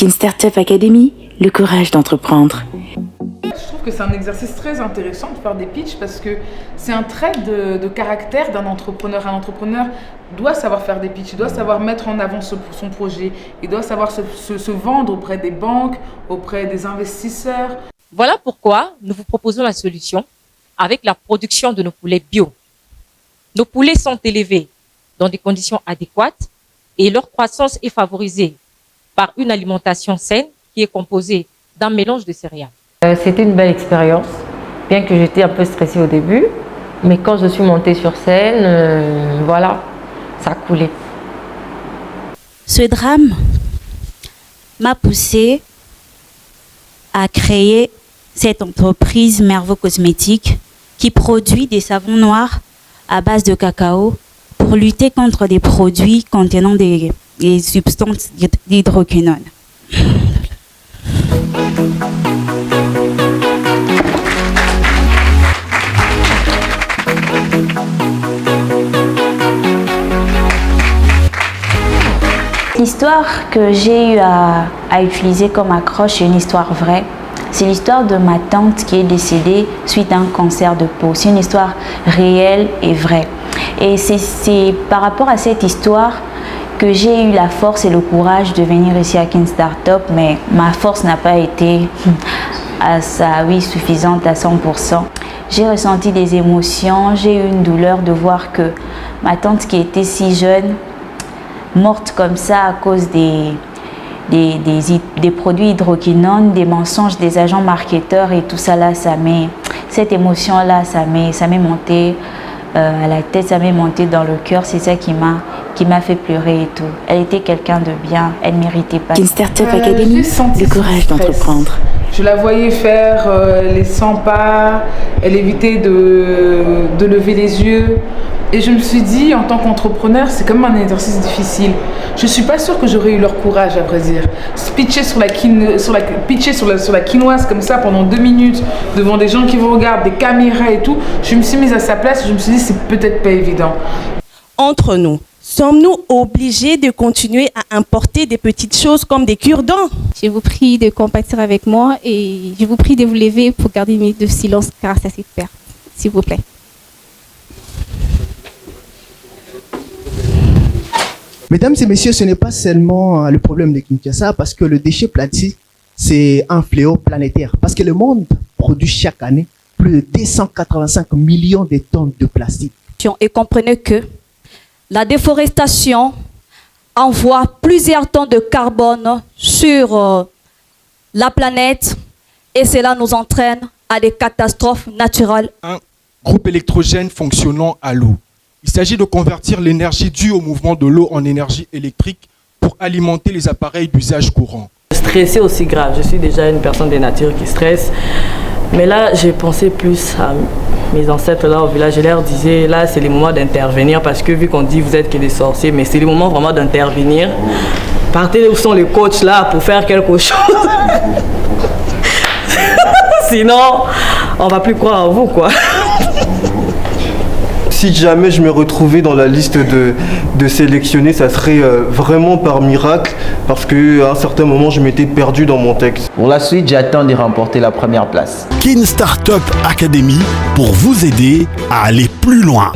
Kin Startup Academy, le courage d'entreprendre. Je trouve que c'est un exercice très intéressant de faire des pitchs parce que c'est un trait de caractère d'un entrepreneur. Un entrepreneur doit savoir faire des pitchs, il doit savoir mettre en avant son projet, il doit savoir se vendre auprès des banques, auprès des investisseurs. Voilà pourquoi nous vous proposons la solution avec la production de nos poulets bio. Nos poulets sont élevés dans des conditions adéquates et leur croissance est favorisée par une alimentation saine qui est composée d'un mélange de céréales. C'était une belle expérience, bien que j'étais un peu stressée au début, mais quand je suis montée sur scène, voilà, ça a coulé. Ce drame m'a poussée à créer cette entreprise Merveaux Cosmétiques qui produit des savons noirs à base de cacao pour lutter contre des produits contenant des substances d'hydroquinone. L'histoire que j'ai eu à utiliser comme accroche, c'est une histoire vraie. C'est l'histoire de ma tante qui est décédée suite à un cancer de peau. C'est une histoire réelle et vraie. Et c'est par rapport à cette histoire que j'ai eu la force et le courage de venir ici à Kin Startup, mais ma force n'a pas été suffisante à 100%. J'ai ressenti des émotions, j'ai eu une douleur de voir que ma tante qui était si jeune, morte comme ça à cause des produits hydroquinone, des mensonges des agents marketeurs et tout ça là, cette émotion là, ça m'est monté à la tête, ça m'est monté dans le cœur. C'est ça qui m'a fait pleurer et tout. Elle était quelqu'un de bien, elle méritait pas. Kin Startup Academy, le courage d'entreprendre. Je la voyais faire les 100 pas, elle évitait de lever les yeux. Et je me suis dit, en tant qu'entrepreneur, c'est quand même un exercice difficile. Je ne suis pas sûre que j'aurais eu leur courage, à vrai dire. Pitcher sur la quinoise comme ça pendant 2 minutes, devant des gens qui vous regardent, des caméras et tout, je me suis mise à sa place et je me suis dit, c'est peut-être pas évident. Entre nous, sommes-nous obligés de continuer à importer des petites choses comme des cure-dents? Je vous prie de compatir avec moi et je vous prie de vous lever pour garder une minute de silence grâce à cette perte, s'il vous plaît. Mesdames et messieurs, ce n'est pas seulement le problème de Kinshasa, parce que le déchet plastique, c'est un fléau planétaire. Parce que le monde produit chaque année plus de 285 millions de tonnes de plastique. Et comprenez que la déforestation envoie plusieurs tonnes de carbone sur la planète et cela nous entraîne à des catastrophes naturelles. Un groupe électrogène fonctionnant à l'eau. Il s'agit de convertir l'énergie due au mouvement de l'eau en énergie électrique pour alimenter les appareils d'usage courant. Stresser aussi grave, je suis déjà une personne de nature qui stresse. Mais là, j'ai pensé plus à mes ancêtres là au village. Je leur disais, là, c'est le moment d'intervenir parce que vu qu'on dit vous êtes que des sorciers, mais c'est le moment vraiment d'intervenir. Partez où sont les coachs là pour faire quelque chose. Sinon, on va plus croire en vous, quoi. Si jamais je me retrouvais dans la liste de sélectionnés, ça serait vraiment par miracle, parce qu'à un certain moment, je m'étais perdu dans mon texte. Pour la suite, j'attends de remporter la première place. Kin Startup Academy pour vous aider à aller plus loin.